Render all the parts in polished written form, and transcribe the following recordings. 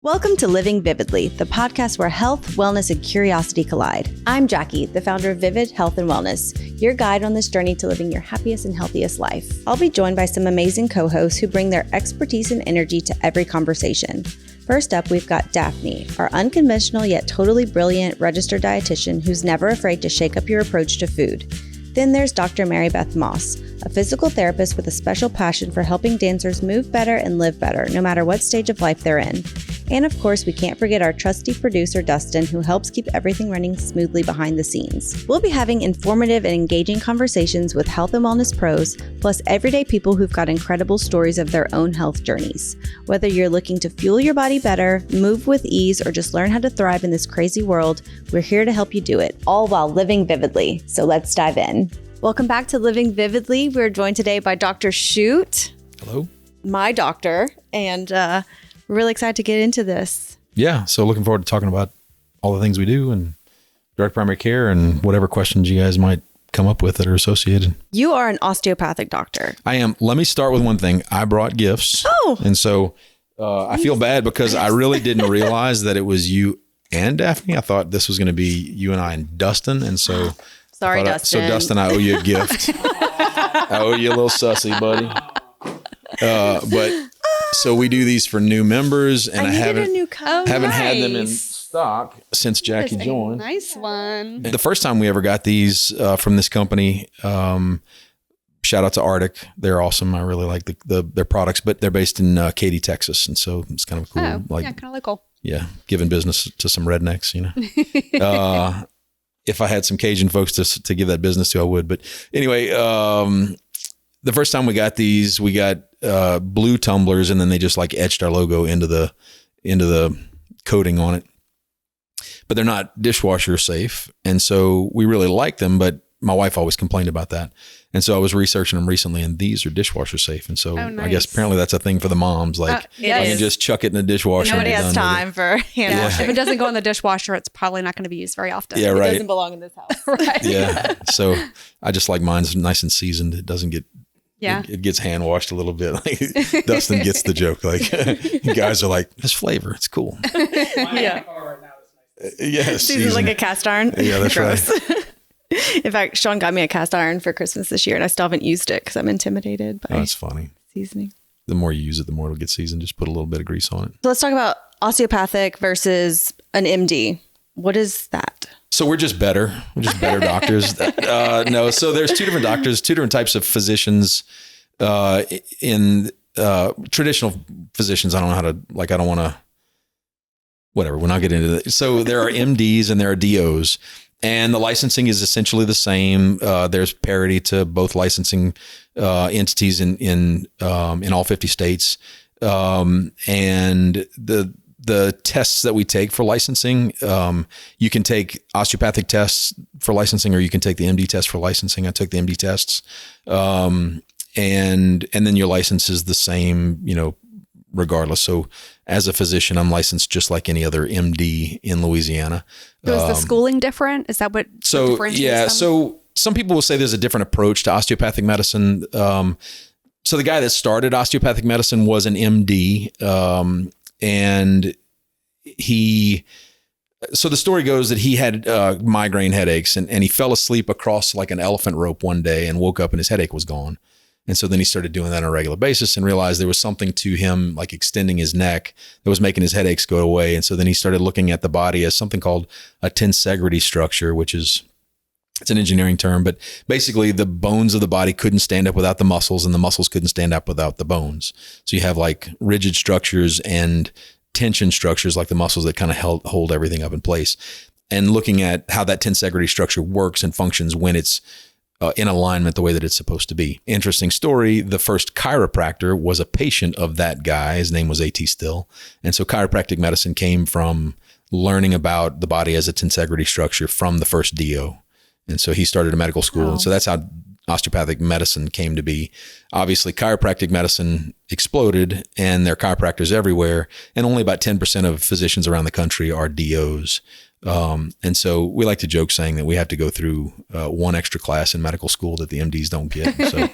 Welcome to Living Vividly, the podcast where health, wellness, and curiosity collide. I'm Jackie, the founder of Vivid Health and Wellness, your guide on this journey to living your happiest and healthiest life. I'll be joined by some amazing co-hosts who bring their expertise and energy to every conversation. First up, we've got Daphne, our unconventional yet totally brilliant registered dietitian who's never afraid to shake up your approach to food. Then there's Dr. Mary Beth Moss, a physical therapist with a special passion for helping dancers move better and live better, no matter what stage of life they're in. And of course, we can't forget our trusty producer, Dustin, who helps keep everything running smoothly behind the scenes. We'll be having informative and engaging conversations with health and wellness pros, plus everyday people who've got incredible stories of their own health journeys. Whether you're looking to fuel your body better, move with ease, or just learn how to thrive in this crazy world, we're here to help you do it, all while living vividly. So let's dive in. Welcome back to Living Vividly. We're joined today by Dr. Shute. Hello. My doctor, and we're really excited to get into this. Yeah, so looking forward to talking about all the things we do and direct primary care and whatever questions you guys might come up with that are associated. You are an osteopathic doctor. I am. Let me start with one thing. I brought gifts. Oh. And so I feel bad because I really didn't realize that it was you and Daphne. I thought this was going to be you and I and Dustin. And so... Sorry, Dustin. So Dustin, I owe you a gift. I owe you a little sussy, buddy. But so we do these for new members, and I haven't had them in stock since Jackie joined. Nice one. The first time we ever got these from this company, shout out to Arctic. They're awesome. I really like their products, but they're based in Katy, Texas, and so it's kind of cool. Yeah, kind of local. Yeah, giving business to some rednecks, you know. If I had some Cajun folks to give that business to, I would. But anyway, the first time we got these, we got blue tumblers, and then they just like etched our logo into the coating on it. But they're not dishwasher safe, and so we really like them. But my wife always complained about that, and so I was researching them recently, and these are dishwasher safe. And so I guess apparently that's a thing for the moms. Like you can just chuck it in the dishwasher. Nobody has time for hand washing. If it doesn't go in the dishwasher, it's probably not going to be used very often. Yeah, right. It doesn't belong in this house. Right. Yeah. So I just like mine's nice and seasoned. It doesn't get. Yeah. It gets hand washed a little bit. Like Dustin gets the joke. Like guys are like, "This flavor, it's cool." Yeah. Yeah. Seasoned like a cast iron. Yeah, that's Gross. right. In fact, Sean got me a cast iron for Christmas this year, and I still haven't used it because I'm intimidated by That's funny. seasoning. The more you use it, the more it'll get seasoned. Just put a little bit of grease on it. So let's talk about osteopathic versus an MD. What is that? So we're just better. We're just better doctors. No, so there's two different doctors, two different types of physicians. In traditional physicians, I don't know how to, like, I don't want to, whatever, we're not getting into that. So there are MDs and there are DOs. And the licensing is essentially the same. There's parity to both licensing entities in all 50 states. And the tests that we take for licensing, you can take osteopathic tests for licensing, or you can take the MD test for licensing. I took the MD tests, and then your license is the same, you know, regardless. So as a physician, I'm licensed just like any other MD in Louisiana. So is the schooling different? Is that what differentiates them? So some people will say there's a different approach to osteopathic medicine. So the guy that started osteopathic medicine was an MD, and so the story goes that he had migraine headaches, and he fell asleep across like an elephant rope one day and woke up and his headache was gone. And so then he started doing that on a regular basis and realized there was something to him, like extending his neck, that was making his headaches go away. And so then he started looking at the body as something called a tensegrity structure, which is, it's an engineering term, but basically the bones of the body couldn't stand up without the muscles, and the muscles couldn't stand up without the bones. So you have like rigid structures and tension structures, like the muscles that kind of hold everything up in place. And looking at how that tensegrity structure works and functions when it's in alignment the way that it's supposed to be. Interesting story. The first chiropractor was a patient of that guy. His name was A.T. Still. And so chiropractic medicine came from learning about the body as a tensegrity structure from the first DO. And so he started a medical school. Oh. And so that's how osteopathic medicine came to be. Obviously, chiropractic medicine exploded, and there are chiropractors everywhere. And only about 10% of physicians around the country are DOs. And so we like to joke saying that we have to go through one extra class in medical school that the MDs don't get. So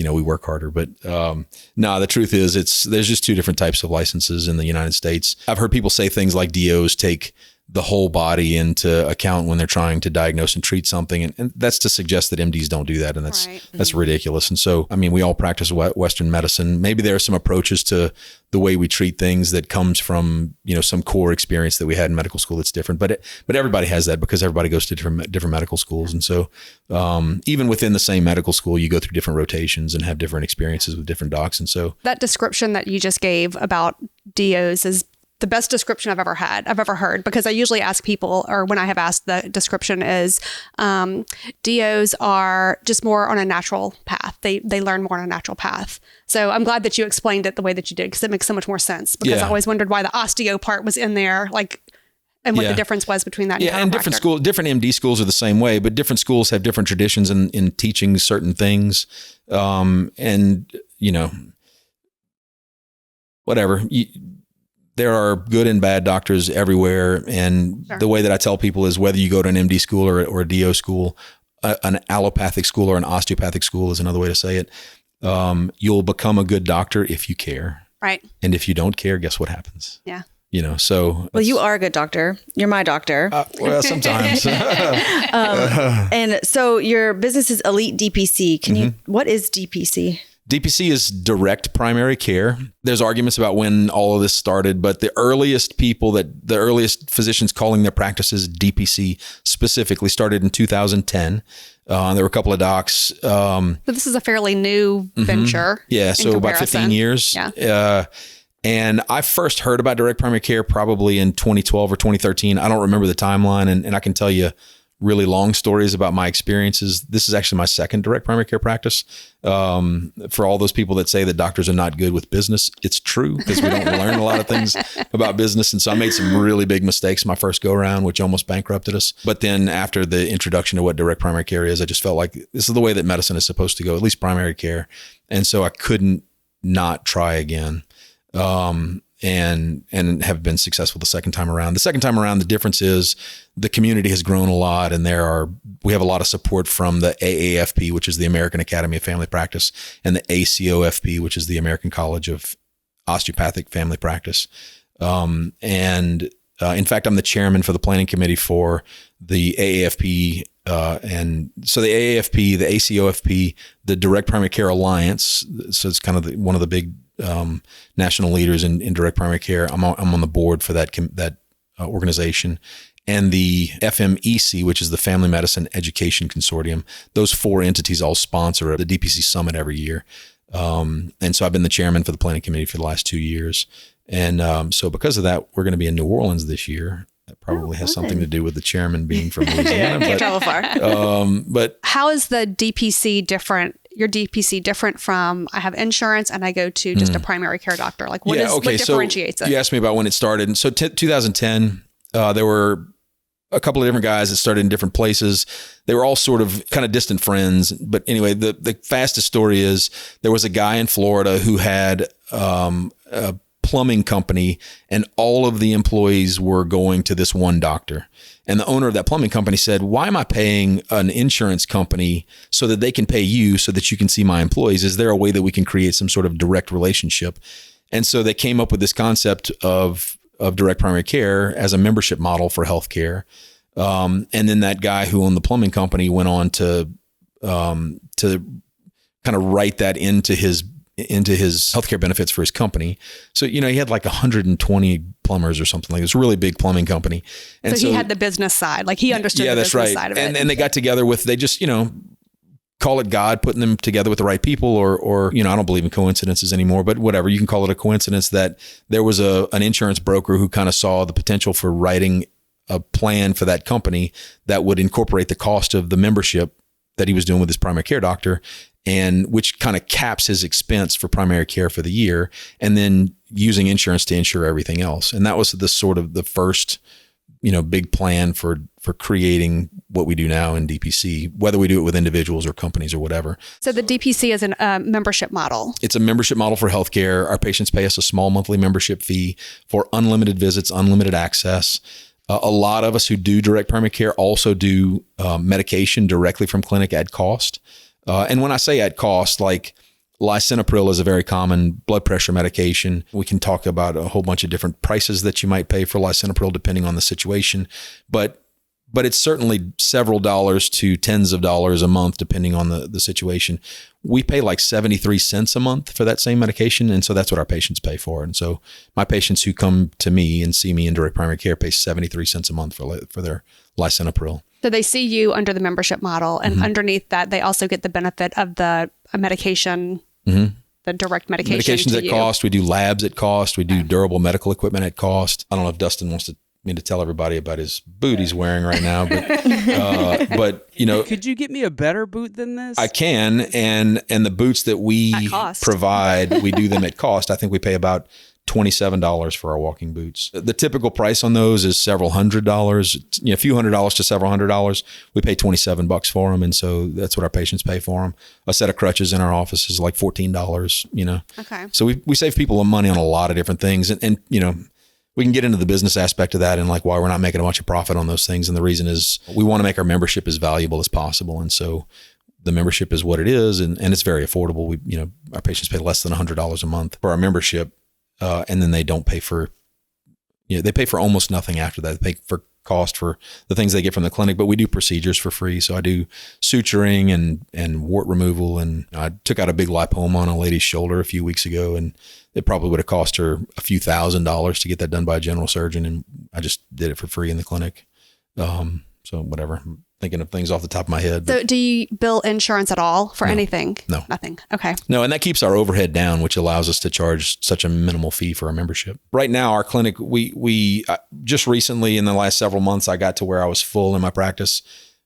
we work harder. But no, the truth is there's just two different types of licenses in the United States. I've heard people say things like DOs take the whole body into account when they're trying to diagnose and treat something. And that's to suggest that MDs don't do that. And that's ridiculous. And so, I mean, we all practice Western medicine. Maybe there are some approaches to the way we treat things that comes from, some core experience that we had in medical school that's different. But everybody has that because everybody goes to different medical schools. And so even within the same medical school, you go through different rotations and have different experiences with different docs. And so that description that you just gave about DOs is the best description I've ever heard, because I usually ask people, or when I have asked, the description is DOs are just more on a natural path. They learn more on a natural path. So I'm glad that you explained it the way that you did, because it makes so much more sense, because I always wondered why the osteo part was in there, and what the difference was between that and different MD schools are the same way, but different schools have different traditions in teaching certain things. Whatever. There are good and bad doctors everywhere. And the way that I tell people is whether you go to an MD school or a DO school, an allopathic school or an osteopathic school is another way to say it. You'll become a good doctor if you care. Right. And if you don't care, guess what happens? Yeah. So. Well, you are a good doctor. You're my doctor. Well, sometimes. And so your business is Elite DPC. What is DPC? DPC is direct primary care. There's arguments about when all of this started, but the earliest physicians calling their practices DPC specifically started in 2010. There were a couple of docs. So this is a fairly new venture. Yeah, so about 15 years. Yeah. And I first heard about direct primary care probably in 2012 or 2013. I don't remember the timeline, and I can tell you really long stories about my experiences. This is actually my second direct primary care practice. For all those people that say that doctors are not good with business, it's true, because we don't learn a lot of things about business. And so I made some really big mistakes my first go around, which almost bankrupted us. But then after the introduction to what direct primary care is, I just felt like this is the way that medicine is supposed to go, at least primary care. And so I couldn't not try again. And have been successful the second time around. The second time around, the difference is the community has grown a lot, and we have a lot of support from the AAFP, which is the American Academy of Family Practice, and the ACOFP, which is the American College of Osteopathic Family Practice. In fact, I'm the chairman for the planning committee for the AAFP. And so the AAFP, the ACOFP, the Direct Primary Care Alliance, so it's kind of one of the big national leaders in direct primary care. I'm on the board for that organization, and the FMEC, which is the Family Medicine Education Consortium. Those four entities all sponsor the DPC Summit every year. And so I've been the chairman for the planning committee for the last 2 years. And so because of that, we're going to be in New Orleans this year. That probably has something to do with the chairman being from Louisiana. Can't travel far. But how is the DPC different? Your DPC different from, I have insurance and I go to just a primary care doctor? Like what differentiates it? You asked me about when it started. And so 2010, there were a couple of different guys that started in different places. They were all sort of kind of distant friends. But anyway, the fastest story is there was a guy in Florida who had a plumbing company, and all of the employees were going to this one doctor. And the owner of that plumbing company said, why am I paying an insurance company so that they can pay you so that you can see my employees? Is there a way that we can create some sort of direct relationship? And so they came up with this concept of direct primary care as a membership model for healthcare. And then that guy who owned the plumbing company went on to kind of write that into his healthcare benefits for his company. So, he had like 120 plumbers or something like this, really big plumbing company. And so he had the business side, like he understood the business side of it. And they got together they just, call it God, putting them together with the right people, or I don't believe in coincidences anymore, but whatever, you can call it a coincidence that there was an insurance broker who kind of saw the potential for writing a plan for that company that would incorporate the cost of the membership that he was doing with his primary care doctor, and which kind of caps his expense for primary care for the year, and then using insurance to insure everything else. And that was the sort of the first, big plan for creating what we do now in DPC, whether we do it with individuals or companies or whatever. So the DPC is a membership model. It's a membership model for healthcare. Our patients pay us a small monthly membership fee for unlimited visits, unlimited access. A lot of us who do direct primary care also do medication directly from clinic at cost. And when I say at cost, like lisinopril is a very common blood pressure medication. We can talk about a whole bunch of different prices that you might pay for lisinopril depending on the situation. But it's certainly several dollars to tens of dollars a month, depending on the situation. We pay like 73 cents a month for that same medication. And so that's what our patients pay for. And so my patients who come to me and see me in direct primary care pay 73 cents a month for their lisinopril. So they see you under the membership model, and underneath that, they also get the benefit of the medication, the direct medication. Medications at cost. We do labs at cost. We do durable medical equipment at cost. I don't know if Dustin wants me to tell everybody about his boot he's wearing right now, but you know, could you get me a better boot than this? I can, and the boots that we provide, we do them at cost. I think we pay about $27 for our walking boots. The typical price on those is several $100s, a few $100s to several $100s. We pay $27 for them, and so that's what our patients pay for them. A set of crutches in our office is like $14. Okay. So we save people money on a lot of different things, and we can get into the business aspect of that and like why we're not making a bunch of profit on those things. And the reason is we want to make our membership as valuable as possible. And so the membership is what it is. And it's very affordable. Our patients pay less than $100 a month for our membership. And then they don't pay for, they pay for almost nothing after that. They pay for cost for the things they get from the clinic, but we do procedures for free. So I do suturing and wart removal. And I took out a big lipoma on a lady's shoulder a few weeks ago, and it probably would have cost her a few $1,000s to get that done by a general surgeon. And I just did it for free in the clinic. So whatever, I'm thinking of things off the top of my head. So do you bill insurance at all for anything? No. Nothing. Okay. No, and that keeps our overhead down, which allows us to charge such a minimal fee for our membership. Right now, our clinic, we just recently in the last several months, I got to where I was full in my practice,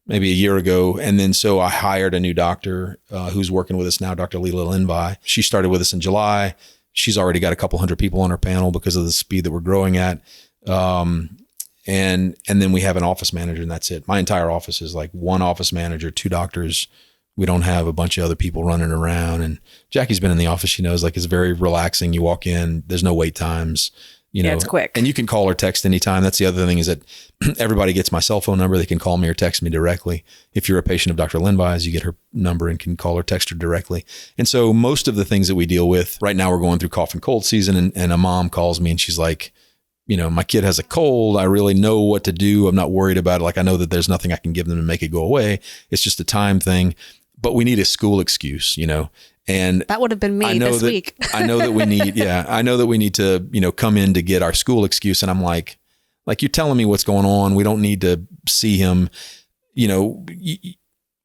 maybe a year ago. And then so I hired a new doctor who's working with us now, Dr. Leela Linvai. She started with us in July. She's already got a couple hundred people on her panel because of the speed that we're growing at. And then we have an office manager, and that's it. My entire office is like one office manager, 2 doctors. We don't have a bunch of other people running around. And Jackie's been in the office. She knows, like, it's very relaxing. You walk in, there's no wait times. It's quick. And you can call or text anytime. That's the other thing, is that everybody gets my cell phone number. They can call me or text me directly. If you're a patient of Dr. Linvai's, you get her number and can call or text her directly. And so most of the things that we deal with right now, we're going through cough and cold season, and a mom calls me and she's like, my kid has a cold. I really know what to do. I'm not worried about it. Like, I know that there's nothing I can give them to make it go away. It's just a time thing, but we need a school excuse, and that would have been me this week. I know that we need to, come in to get our school excuse. And I'm like, you're telling me what's going on. We don't need to see him,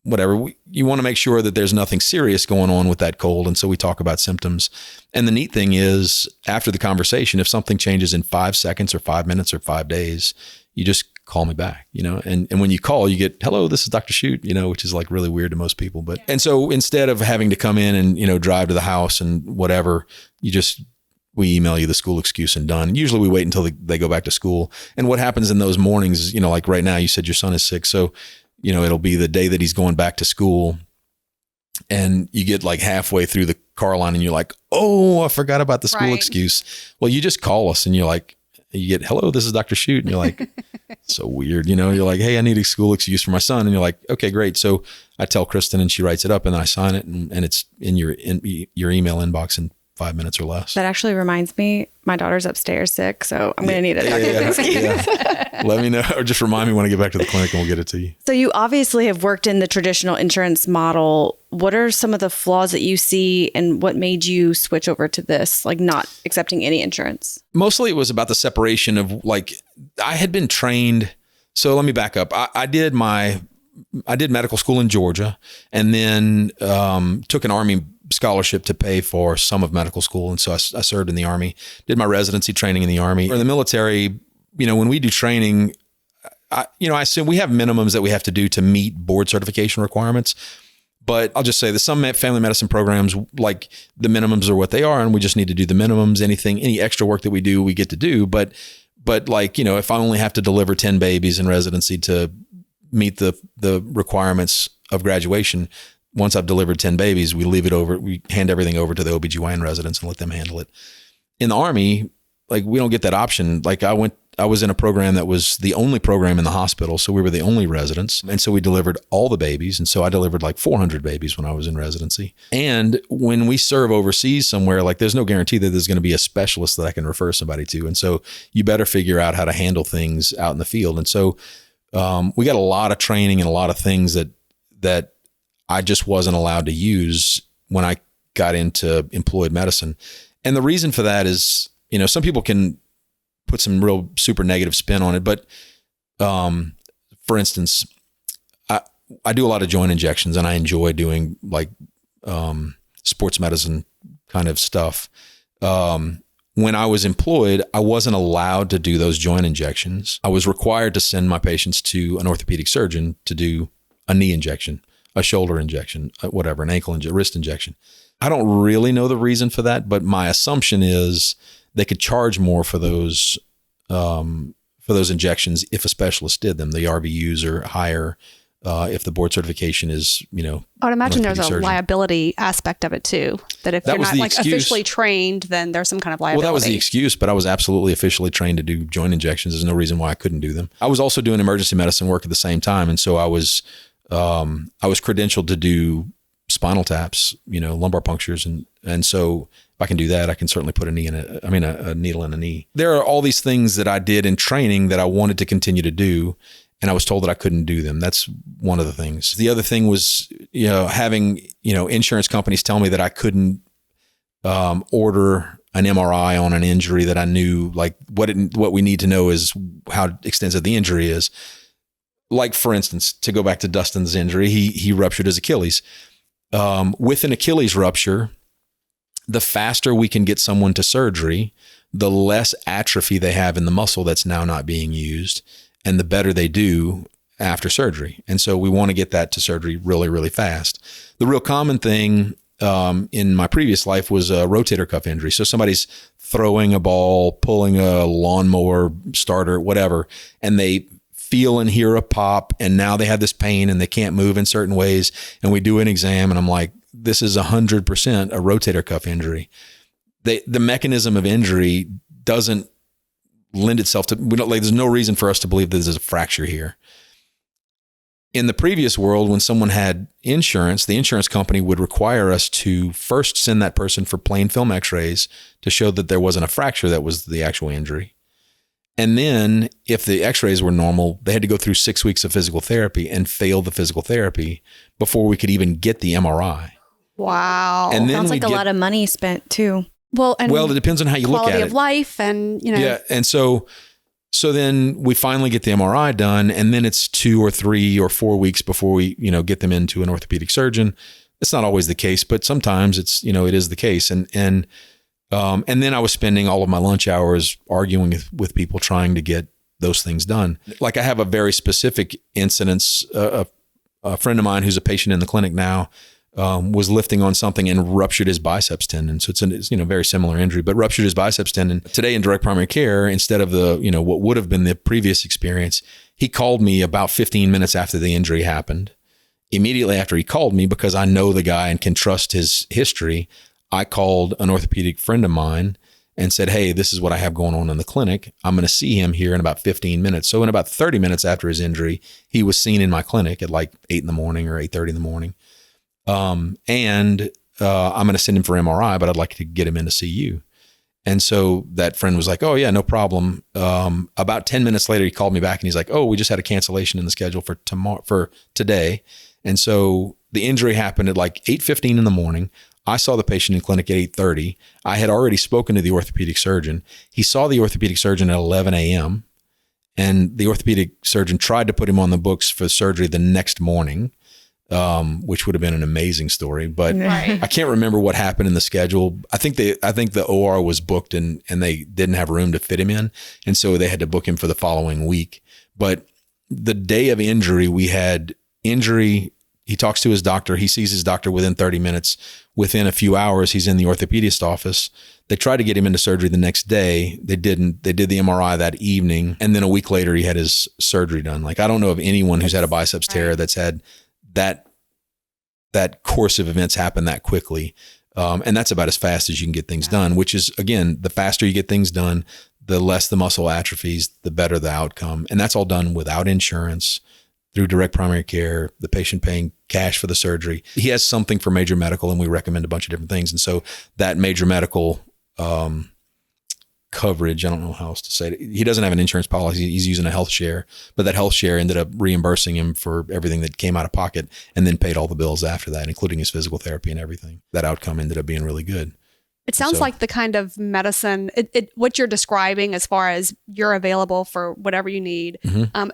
whatever. You want to make sure that there's nothing serious going on with that cold. And so we talk about symptoms. And the neat thing is, after the conversation, if something changes in 5 seconds or 5 minutes or 5 days, you just call me back, and when you call, you get, hello, this is Dr. Shute, which is like really weird to most people. But, and so instead of having to come in and, drive to the house and whatever, we email you the school excuse and done. Usually we wait until they go back to school. And what happens in those mornings, like right now, you said your son is sick. So, it'll be the day that he's going back to school, and you get like halfway through the car line and you're like, oh, I forgot about the school excuse. Well, you just call us and you're like, you get, hello, this is Dr. Shute. And you're like, so weird. You're like, hey, I need a school excuse for my son. And you're like, okay, great. So I tell Kristen and she writes it up, and then I sign it, and it's in your email inbox in 5 minutes or less. That actually reminds me, my daughter's upstairs sick, so I'm going to need a doctor's excuse. Let me know, or just remind me when I get back to the clinic and we'll get it to you. So you obviously have worked in the traditional insurance model. What are some of the flaws that you see, and what made you switch over to this, like not accepting any insurance? Mostly it was about the separation of, like, I had been trained. So let me back up. I did medical school in Georgia, and then took an Army scholarship to pay for some of medical school. And so I served in the Army, did my residency training in the Army. Or in the military, when we do training, I assume we have minimums that we have to do to meet board certification requirements. But I'll just say that some family medicine programs, like, the minimums are what they are, and we just need to do the minimums. Any extra work that we do, we get to do. But like, if I only have to deliver 10 babies in residency to meet the requirements of graduation, once I've delivered 10 babies, we hand everything over to the OBGYN residents and let them handle it. In the Army, like, we don't get that option. Like, I went I was in a program that was the only program in the hospital. So we were the only residents. And so we delivered all the babies. And so I delivered like 400 babies when I was in residency. And when we serve overseas somewhere, like there's no guarantee that there's going to be a specialist that I can refer somebody to. And so you better figure out how to handle things out in the field. And so we got a lot of training and a lot of things that I just wasn't allowed to use when I got into employed medicine. And the reason for that is, some people can put some real super negative spin on it. But for instance, I do a lot of joint injections and I enjoy doing like sports medicine kind of stuff. When I was employed, I wasn't allowed to do those joint injections. I was required to send my patients to an orthopedic surgeon to do a knee injection, a shoulder injection, whatever, an ankle wrist injection. I don't really know the reason for that, but my assumption is they could charge more for those injections if a specialist did them. The RVUs are higher if the board certification is, I would imagine there's a liability aspect of it too. That if you're not like officially trained, then there's some kind of liability. Well, that was the excuse, but I was absolutely officially trained to do joint injections. There's no reason why I couldn't do them. I was also doing emergency medicine work at the same time, and so I was credentialed to do spinal taps, lumbar punctures, and so if I can do that, I can certainly put a needle in a knee. There are all these things that I did in training that I wanted to continue to do, and I was told that I couldn't do them. That's one of the things. The other thing was, having, insurance companies tell me that I couldn't order an MRI on an injury that I knew, like what we need to know is how extensive the injury is. Like, for instance, to go back to Dustin's injury, he ruptured his Achilles. With an Achilles rupture, the faster we can get someone to surgery, the less atrophy they have in the muscle that's now not being used, and the better they do after surgery. And so we want to get that to surgery really, really fast. The real common thing in my previous life was a rotator cuff injury. So somebody's throwing a ball, pulling a lawnmower starter, whatever, and they feel and hear a pop, and now they have this pain and they can't move in certain ways. And we do an exam and I'm like, this is 100% a rotator cuff injury. The mechanism of injury doesn't lend itself to, there's no reason for us to believe that there's a fracture here. In the previous world, when someone had insurance, the insurance company would require us to first send that person for plain film x-rays to show that there wasn't a fracture that was the actual injury. And then if the x-rays were normal, they had to go through 6 weeks of physical therapy and fail the physical therapy before we could even get the MRI. Wow. And then sounds like a lot of money spent too. Well, it depends on how you look at it. Quality of life and, Yeah. And so then we finally get the MRI done, and then it's 2 or 3 or 4 weeks before we, get them into an orthopedic surgeon. It's not always the case, but sometimes it's, it is the case. And then I was spending all of my lunch hours arguing with people trying to get those things done. Like I have a very specific incidence. A friend of mine who's a patient in the clinic now was lifting on something and ruptured his biceps tendon. So it's a very similar injury, but ruptured his biceps tendon. Today in direct primary care, instead of what would have been the previous experience, he called me about 15 minutes after the injury happened. Immediately after he called me, because I know the guy and can trust his history, I called an orthopedic friend of mine and said, hey, this is what I have going on in the clinic. I'm going to see him here in about 15 minutes. So in about 30 minutes after his injury, he was seen in my clinic at like 8 in the morning or 8:30 in the morning. I'm going to send him for MRI, but I'd like to get him in to see you. And so that friend was like, oh yeah, no problem. About 10 minutes later, he called me back and he's like, oh, we just had a cancellation in the schedule for today. And so the injury happened at like 8:15 in the morning. I saw the patient in clinic at 8:30. I had already spoken to the orthopedic surgeon. He saw the orthopedic surgeon at 11 a.m. and the orthopedic surgeon tried to put him on the books for surgery the next morning, which would have been an amazing story. But I can't remember what happened in the schedule. I think the OR was booked and they didn't have room to fit him in. And so they had to book him for the following week. But the day of injury, we had injury. He talks to his doctor. He sees his doctor within 30 minutes. Within a few hours, he's in the orthopedist office. They tried to get him into surgery the next day. They didn't. They did the MRI that evening. And then a week later, he had his surgery done. Like, I don't know of anyone who's had a biceps tear that's had that course of events happen that quickly. And that's about as fast as you can get things done, which is, again, the faster you get things done, the less the muscle atrophies, the better the outcome. And that's all done without insurance, through direct primary care, the patient paying cash for the surgery. He has something for major medical, and we recommend a bunch of different things. And so that major medical coverage, I don't know how else to say it. He doesn't have an insurance policy. He's using a health share, but that health share ended up reimbursing him for everything that came out of pocket, and then paid all the bills after that, including his physical therapy and everything. That outcome ended up being really good. It sounds like the kind of medicine, what you're describing as far as you're available for whatever you need,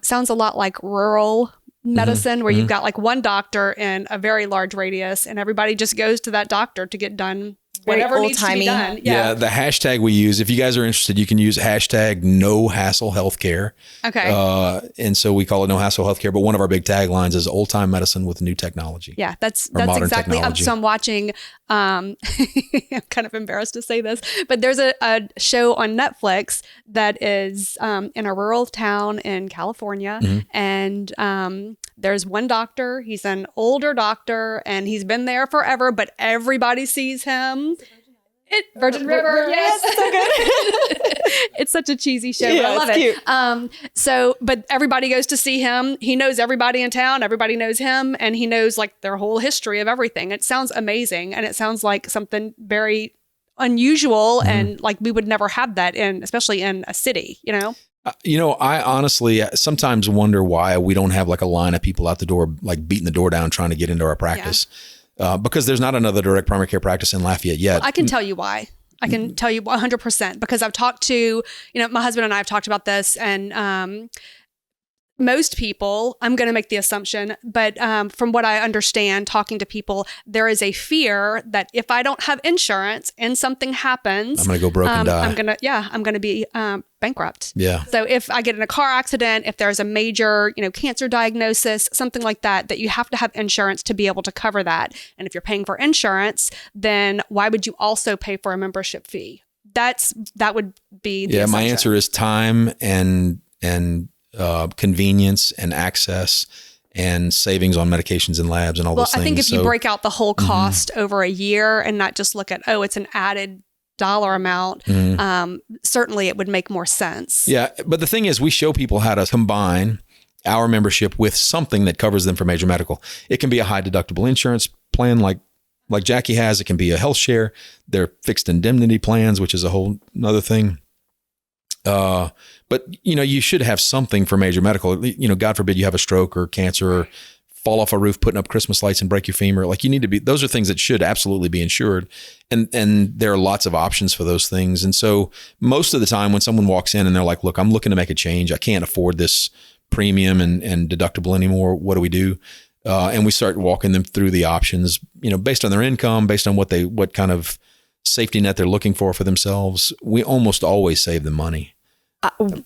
sounds a lot like rural medicine, where you've got like one doctor in a very large radius, and everybody just goes to that doctor to get done whatever needs to be done. Yeah, the hashtag we use, if you guys are interested, you can use hashtag no hassle healthcare. Okay. And so we call it no hassle healthcare, but one of our big taglines is old time medicine with new technology. Yeah, that's modern exactly. technology. So I'm watching, I'm kind of embarrassed to say this, but there's a show on Netflix that is in a rural town in California. And there's one doctor, he's an older doctor, and he's been there forever, but everybody sees him. Virgin River. Yes, so good. It's such a cheesy show, but I love it. Cute. But everybody goes to see him. He knows everybody in town. Everybody knows him, and he knows like their whole history of everything. It sounds amazing, and it sounds like something very unusual, and like we would never have that especially in a city, you know? I honestly sometimes wonder why we don't have like a line of people out the door, like beating the door down, trying to get into our practice. Because there's not another direct primary care practice in Lafayette yet. Well, I can tell you why. I can tell you 100%, because I've talked to, my husband and I have talked about this, and most people, I'm going to make the assumption, but from what I understand, talking to people, there is a fear that if I don't have insurance and something happens, I'm going to go broke and die. I'm going to be bankrupt. Yeah. So if I get in a car accident, if there's a major, cancer diagnosis, something like that you have to have insurance to be able to cover that. And if you're paying for insurance, then why would you also pay for a membership fee? That would be the assumption. My answer is time and convenience and access and savings on medications and labs and all those things. Well, I think if you break out the whole cost over a year and not just look at, it's an added dollar amount, certainly it would make more sense. Yeah. But the thing is, we show people how to combine our membership with something that covers them for major medical. It can be a high deductible insurance plan like Jackie has. It can be a health share. They're fixed indemnity plans, which is a whole nother thing. But you should have something for major medical. God forbid you have a stroke or cancer or fall off a roof putting up Christmas lights and break your femur. Like, you need to be, those are things that should absolutely be insured. And there are lots of options for those things. And so most of the time when someone walks in and they're like, look, I'm looking to make a change. I can't afford this premium and deductible anymore. What do we do? And we start walking them through the options, based on their income, based on what kind of safety net they're looking for themselves. We almost always save them money.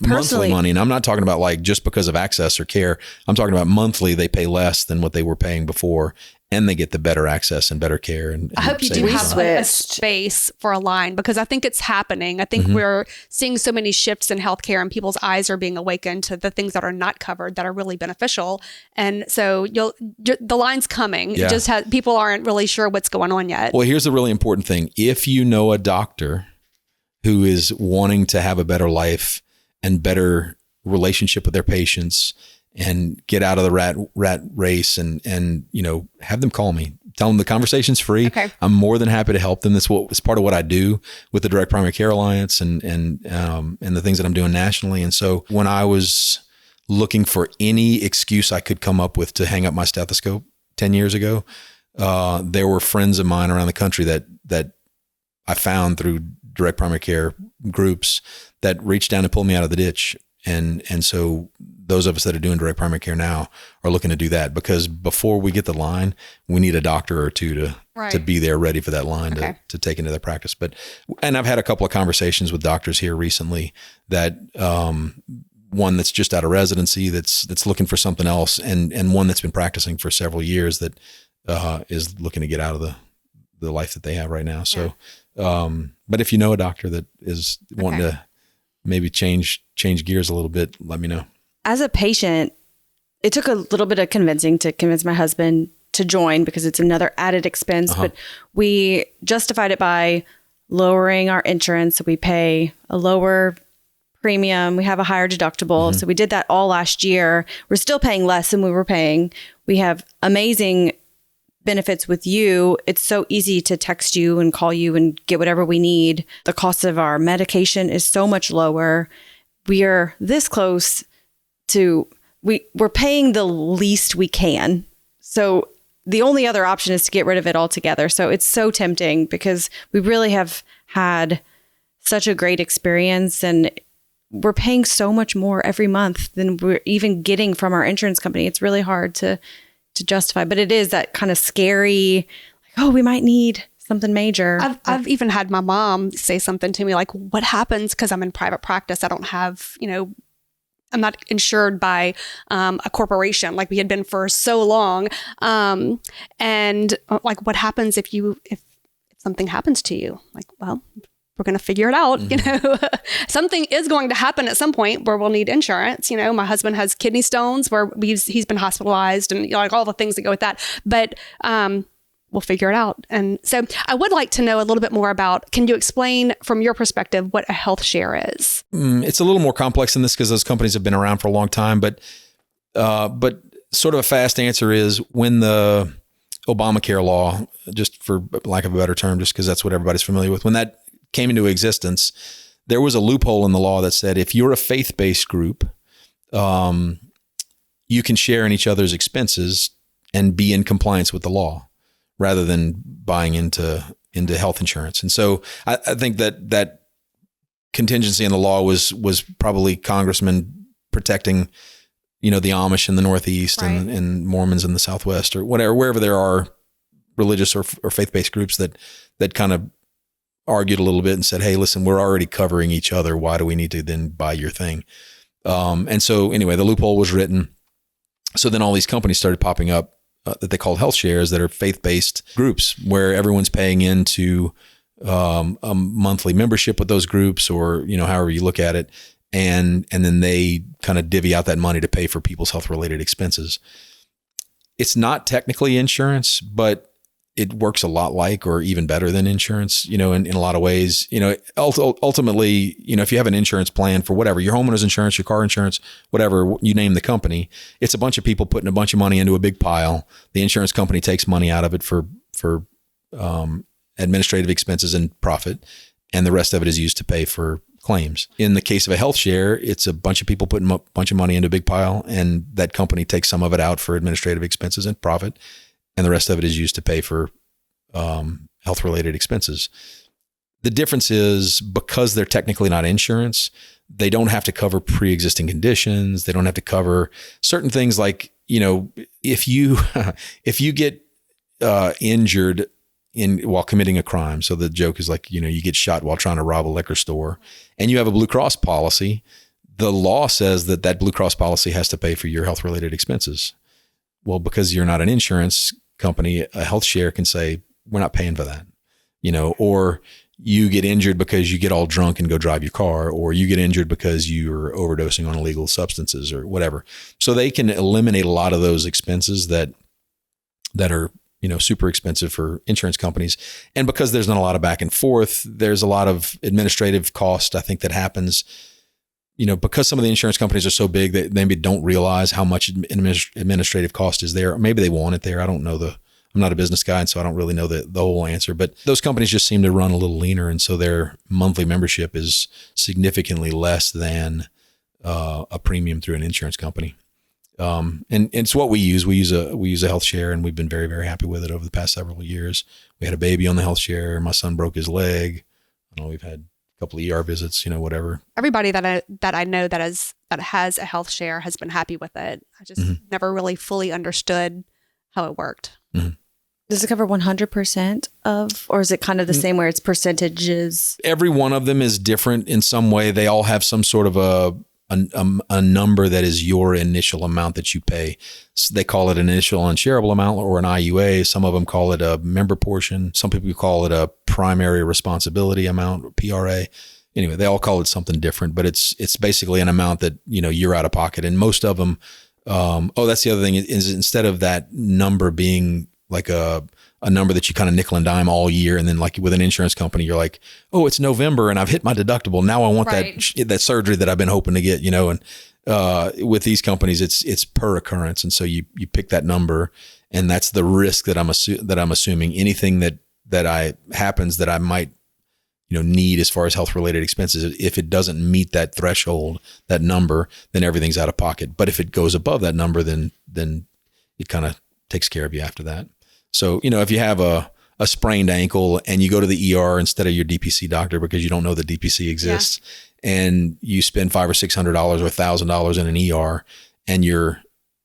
Monthly money. And I'm not talking about like just because of access or care. I'm talking about monthly, they pay less than what they were paying before, and they get the better access and better care. And I hope you do have a space for a line, because I think it's happening. I think we're seeing so many shifts in healthcare, and people's eyes are being awakened to the things that are not covered that are really beneficial. And so the line's coming. Yeah. People aren't really sure what's going on yet. Well, here's the really important thing. If you know a doctor who is wanting to have a better life and better relationship with their patients and get out of the rat race and have them call me. Tell them the conversation's free. Okay. I'm more than happy to help them. It's part of what I do with the Direct Primary Care Alliance and the things that I'm doing nationally. And so when I was looking for any excuse I could come up with to hang up my stethoscope 10 years ago, there were friends of mine around the country that I found through direct primary care groups that reached down and pulled me out of the ditch. And so those of us that are doing direct primary care now are looking to do that, because before we get the line, we need a doctor or two to be there ready for that line to take into their practice. And I've had a couple of conversations with doctors here recently that, one that's just out of residency that's looking for something else, and one that's been practicing for several years that is looking to get out of the life that they have right now. So, but if you know a doctor that is wanting to maybe change gears a little bit, let me know. As a patient, it took a little bit of convincing to convince my husband to join, because it's another added expense, but we justified it by lowering our insurance. So we pay a lower premium. We have a higher deductible. So we did that all last year. We're still paying less than we were paying. We have amazing benefits with you. It's so easy to text you and call you and get whatever we need. The cost of our medication is so much lower. We are this close to, we're paying the least we can. So the only other option is to get rid of it altogether. So it's so tempting because we really have had such a great experience, and we're paying so much more every month than we're even getting from our insurance company. It's really hard to justify, but it is that kind of scary, like, oh, we might need something major. I've even had my mom say something to me like, what happens, because I'm in private practice, I don't have, I'm not insured by a corporation like we had been for so long. And like, what happens if something happens to you? Like, well, we're going to figure it out. Something is going to happen at some point where we'll need insurance. My husband has kidney stones where he's been hospitalized, and like all the things that go with that. But we'll figure it out. And so I would like to know a little bit more about, can you explain from your perspective what a health share is? It's a little more complex than this because those companies have been around for a long time. But sort of a fast answer is when the Obamacare law, just for lack of a better term, just because that's what everybody's familiar with, when that came into existence, there was a loophole in the law that said if you're a faith-based group, you can share in each other's expenses and be in compliance with the law rather than buying into health insurance. And so I think that contingency in the law was probably congressmen protecting, the Amish in the Northeast, right, and Mormons in the Southwest, or whatever, wherever there are religious or faith-based groups that kind of argued a little bit and said, hey, listen, we're already covering each other. Why do we need to then buy your thing? And so anyway, the loophole was written. So then all these companies started popping up that they called health shares that are faith-based groups where everyone's paying into a monthly membership with those groups, or, however you look at it. And then they kind of divvy out that money to pay for people's health-related expenses. It's not technically insurance, but it works a lot like, or even better than insurance, in a lot of ways. Ultimately, if you have an insurance plan for whatever, your homeowner's insurance, your car insurance, whatever you name the company, it's a bunch of people putting a bunch of money into a big pile. The insurance company takes money out of it for administrative expenses and profit, and the rest of it is used to pay for claims. In the case of a health share, it's a bunch of people putting a bunch of money into a big pile, and that company takes some of it out for administrative expenses and profit, and the rest of it is used to pay for health-related expenses. The difference is, because they're technically not insurance, they don't have to cover pre-existing conditions. They don't have to cover certain things like, if you get injured while committing a crime. So the joke is like, you get shot while trying to rob a liquor store, and you have a Blue Cross policy. The law says that Blue Cross policy has to pay for your health-related expenses. Well, because you're not an insurance company, a health share can say, we're not paying for that, or you get injured because you get all drunk and go drive your car, or you get injured because you're overdosing on illegal substances or whatever. So they can eliminate a lot of those expenses that are, super expensive for insurance companies. And because there's not a lot of back and forth, there's a lot of administrative cost, I think, that happens, because some of the insurance companies are so big that they maybe don't realize how much administrative cost is there. Or maybe they want it there. I don't know I'm not a business guy, and so I don't really know the whole answer, but those companies just seem to run a little leaner. And so their monthly membership is significantly less than a premium through an insurance company. And it's what we use. We use a health share, and we've been very, very happy with it over the past several years. We had a baby on the health share. My son broke his leg. We've had a couple of ER visits, whatever. Everybody that I know that has a health share has been happy with it. I just never really fully understood how it worked. Mm-hmm. Does it cover 100% of, or is it kind of the same where it's percentages? Every one of them is different in some way. They all have some sort of a number that is your initial amount that you pay. So they call it an initial unshareable amount, or an IUA. Some of them call it a member portion. Some people call it a primary responsibility amount, or PRA. Anyway, they all call it something different, but it's basically an amount that, you're out of pocket. And most of them, that's the other thing, is instead of that number being like a a number that you kind of nickel and dime all year. And then like with an insurance company, you're like, oh, it's November and I've hit my deductible. Now I want that surgery that I've been hoping to get, and with these companies, it's per occurrence. And so you pick that number, and that's the risk that I'm assuming. Anything that happens that I might, need as far as health related expenses, if it doesn't meet that threshold, that number, then everything's out of pocket. But if it goes above that number, then it kind of takes care of you after that. So, if you have a sprained ankle and you go to the ER instead of your DPC doctor because you don't know that DPC exists, and you spend $500 or $600 or $1,000 in an ER, and your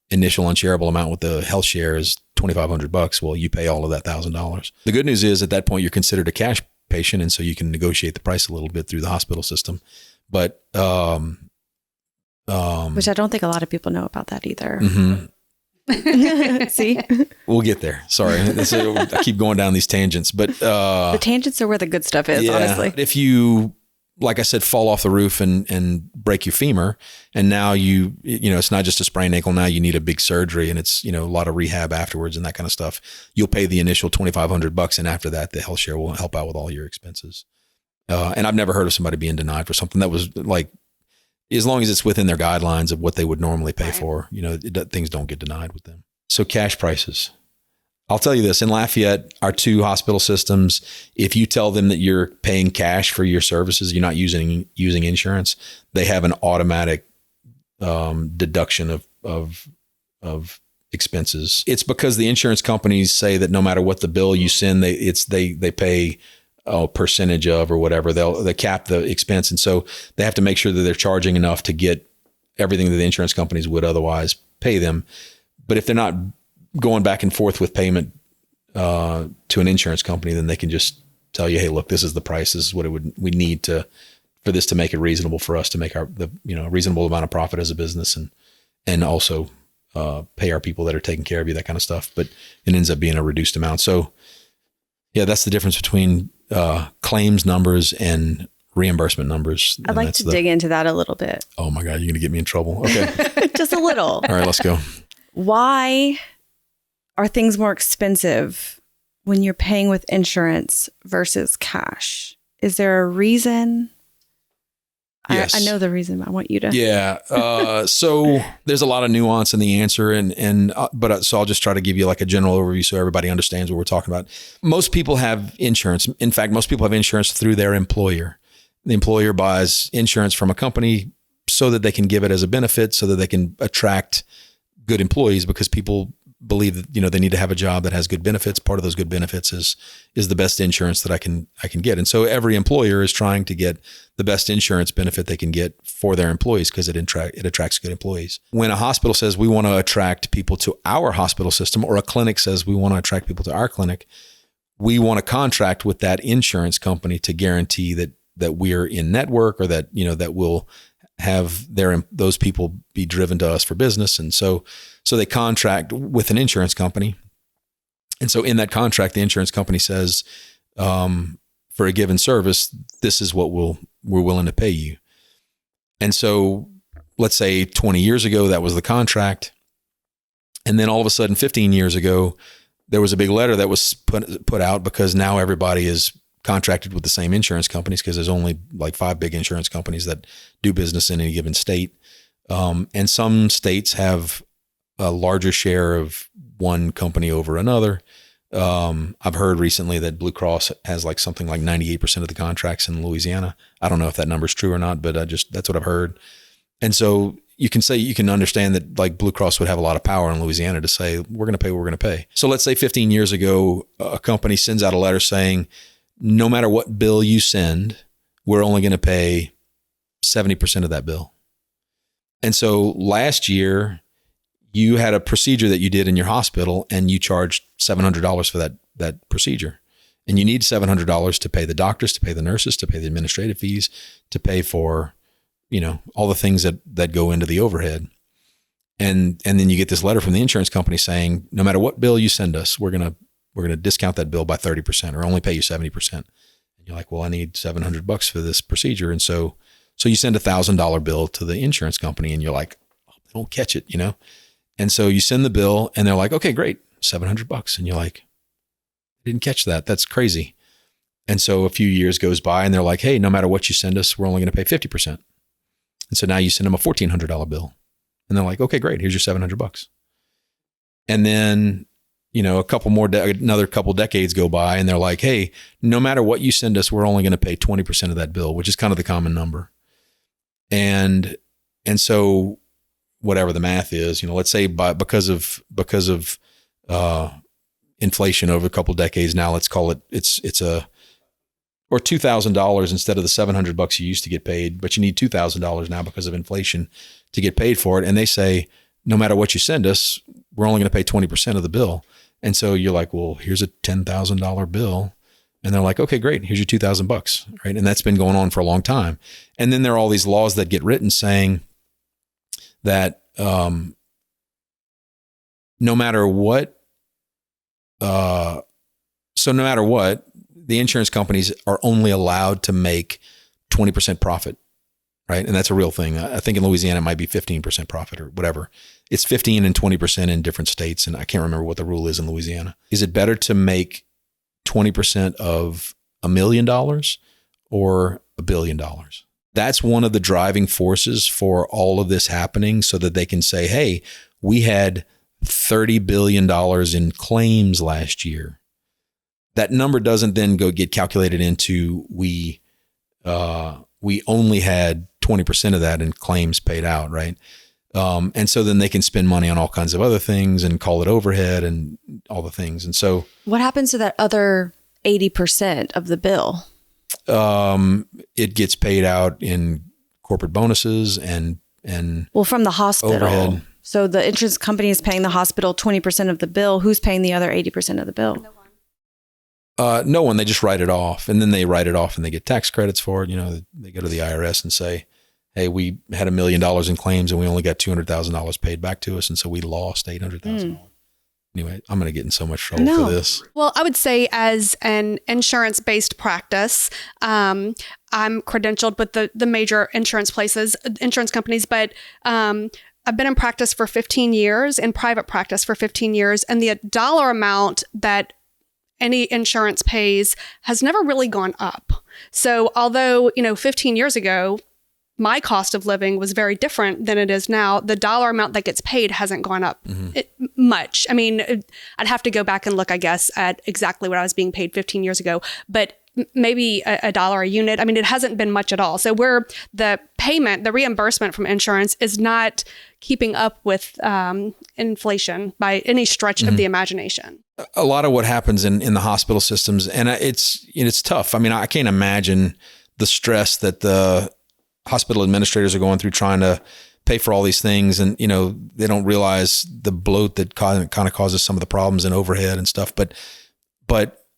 initial unshareable amount with the health share is $2,500, well, you pay all of that $1,000. The good news is at that point you're considered a cash patient, and so you can negotiate the price a little bit through the hospital system. But which I don't think a lot of people know about that either. Mm-hmm. See, we'll get there. Sorry, I keep going down these tangents, but the tangents are where the good stuff is. Honestly, if you, like I said, fall off the roof and break your femur, and now it's not just a sprained ankle. Now you need a big surgery, and it's, a lot of rehab afterwards and that kind of stuff. You'll pay the initial $2,500, and after that, the health share will help out with all your expenses. And I've never heard of somebody being denied for something that was like, as long as it's within their guidelines of what they would normally pay for, things don't get denied with them. So cash prices. I'll tell you this, in Lafayette, our 2 hospital systems, if you tell them that you're paying cash for your services, you're not using insurance, they have an automatic deduction of expenses. It's because the insurance companies say that no matter what the bill you send, they pay a percentage of or whatever. They cap the expense, and so they have to make sure that they're charging enough to get everything that the insurance companies would otherwise pay them. But if they're not going back and forth with payment to an insurance company, then they can just tell you, hey, look, this is the price. This is what we need for this to make it reasonable for us to make a reasonable amount of profit as a business, and also pay our people that are taking care of you, that kind of stuff. But it ends up being a reduced amount. So yeah, that's the difference between claims numbers and reimbursement numbers. I'd like to dig into that a little bit. Oh my God, you're going to get me in trouble. Okay. Just a little. All right, let's go. Why are things more expensive when you're paying with insurance versus cash? Is there a reason? Yes. I know the reason, but I want you to. Yeah. So there's a lot of nuance in the answer, so I'll just try to give you like a general overview so everybody understands what we're talking about. Most people have insurance. In fact, most people have insurance through their employer. The employer buys insurance from a company so that they can give it as a benefit, so that they can attract good employees, because people believe that, they need to have a job that has good benefits. Part of those good benefits is the best insurance that I can get. And so every employer is trying to get the best insurance benefit they can get for their employees, because it attracts good employees. When a hospital says we want to attract people to our hospital system, or a clinic says we want to attract people to our clinic, we want to contract with that insurance company to guarantee that we're in network, or that, that we'll have those people be driven to us for business. And so they contract with an insurance company. And so in that contract, the insurance company says, for a given service, this is what we're willing to pay you. And so let's say 20 years ago, that was the contract. And then all of a sudden, 15 years ago, there was a big letter that was put out, because now everybody is contracted with the same insurance companies, because there's only like 5 big insurance companies that do business in any given state. And some states have a larger share of one company over another. I've heard recently that Blue Cross has like something like 98% of the contracts in Louisiana. I don't know if that number's true or not, but that's what I've heard. And so you can understand that like Blue Cross would have a lot of power in Louisiana to say, we're going to pay what we're going to pay. So let's say 15 years ago, a company sends out a letter saying, no matter what bill you send, we're only going to pay 70% of that bill. And so last year, you had a procedure that you did in your hospital, and you charged $700 for that procedure. And you need $700 to pay the doctors, to pay the nurses, to pay the administrative fees, to pay for, all the things that go into the overhead. And then you get this letter from the insurance company saying, no matter what bill you send us, we're going to discount that bill by 30%, or only pay you 70%. And you're like, well, I need $700 for this procedure. And so you send $1,000 bill to the insurance company, and you're like, oh, they don't catch it, And so you send the bill, and they're like, okay, great, $700. And you're like, didn't catch that. That's crazy. And so a few years goes by and they're like, hey, no matter what you send us, we're only going to pay 50%. And so now you send them a $1,400 bill. And they're like, okay, great. Here's your $700. And then, another couple decades go by and they're like, hey, no matter what you send us, we're only going to pay 20% of that bill, which is kind of the common number. And so whatever the math is, let's say because of inflation over a couple of decades now, let's call it, or $2,000 instead of the $700 you used to get paid, but you need $2,000 now because of inflation to get paid for it. And they say, no matter what you send us, we're only going to pay 20% of the bill. And so you're like, well, here's a $10,000 bill. And they're like, okay, great. Here's your $2,000, right? And that's been going on for a long time. And then there are all these laws that get written saying that no matter what, the insurance companies are only allowed to make 20% profit, right? And that's a real thing. I think in Louisiana, it might be 15% profit or whatever. It's 15 and 20% in different states. And I can't remember what the rule is in Louisiana. Is it better to make 20% of $1 million or $1 billion? That's one of the driving forces for all of this happening, so that they can say, hey, we had $30 billion in claims last year. That number doesn't then go get calculated into we only had 20% of that in claims paid out, right? And so then they can spend money on all kinds of other things and call it overhead and all the things. And so what happens to that other 80% of the bill? It gets paid out in corporate bonuses and from the hospital. Overhead. So the insurance company is paying the hospital 20% of the bill. Who's paying the other 80% of the bill? No one. They just write it off, and then they write it off and they get tax credits for it. They go to the IRS and say, hey, we had $1 million in claims and we only got $200,000 paid back to us. And so we lost $800,000. Anyway, I'm going to get in so much trouble for this. Well, I would say as an insurance-based practice, I'm credentialed with the major insurance companies, but I've been in practice for 15 years, in private practice for 15 years, and the dollar amount that any insurance pays has never really gone up. So although, 15 years ago, my cost of living was very different than it is now, the dollar amount that gets paid hasn't gone up much. I mean, I'd have to go back and look, I guess, at exactly what I was being paid 15 years ago, but maybe a dollar a unit. I mean, it hasn't been much at all. So the reimbursement from insurance is not keeping up with inflation by any stretch of the imagination. A lot of what happens in the hospital systems, and it's tough. I mean, I can't imagine the stress that the hospital administrators are going through trying to pay for all these things. And, they don't realize the bloat that kind of causes some of the problems in overhead and stuff. But